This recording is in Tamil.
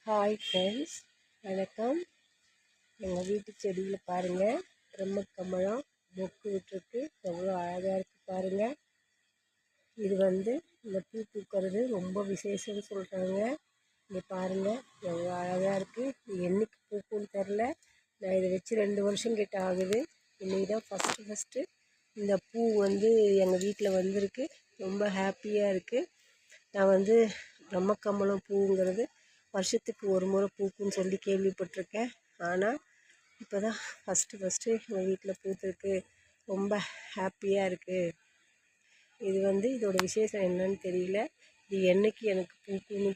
ஹாய் ஃப்ரெண்ட்ஸ், வணக்கம். எங்கள் வீட்டு செடியில் பாருங்கள், பிரம்மக்கமலம் மொக்கு விட்டுருக்கு. எவ்வளோ அழகாக இருக்குது பாருங்கள். இது இந்த பூ பூக்கிறது ரொம்ப விசேஷம்னு சொல்கிறாங்க. இங்கே பாருங்கள், எவ்வளோ அழகாக இருக்குது. இது என்றைக்கு பூக்குன்னு தெரில. நான் இதை வச்சு 2 வருஷம் கிட்ட ஆகுது. இன்றைக்கி தான் ஃபஸ்ட்டு இந்த பூ எங்கள் வீட்டில் வந்திருக்கு. ரொம்ப ஹாப்பியாக இருக்குது. நான் பிரம்மக்கமலம் பூங்கிறது வருஷத்துக்கு ஒரு முறை பூக்குன்னு சொல்லி கேள்விப்பட்டிருக்கேன். ஆனால் இப்போ தான் ஃபஸ்ட்டு எங்கள் வீட்டில் பூத்துருக்கு. ரொம்ப ஹாப்பியாக இருக்குது. இது இதோட விசேஷம் என்னன்னு தெரியல. இது என்றைக்கு எனக்கு பூக்குன்னு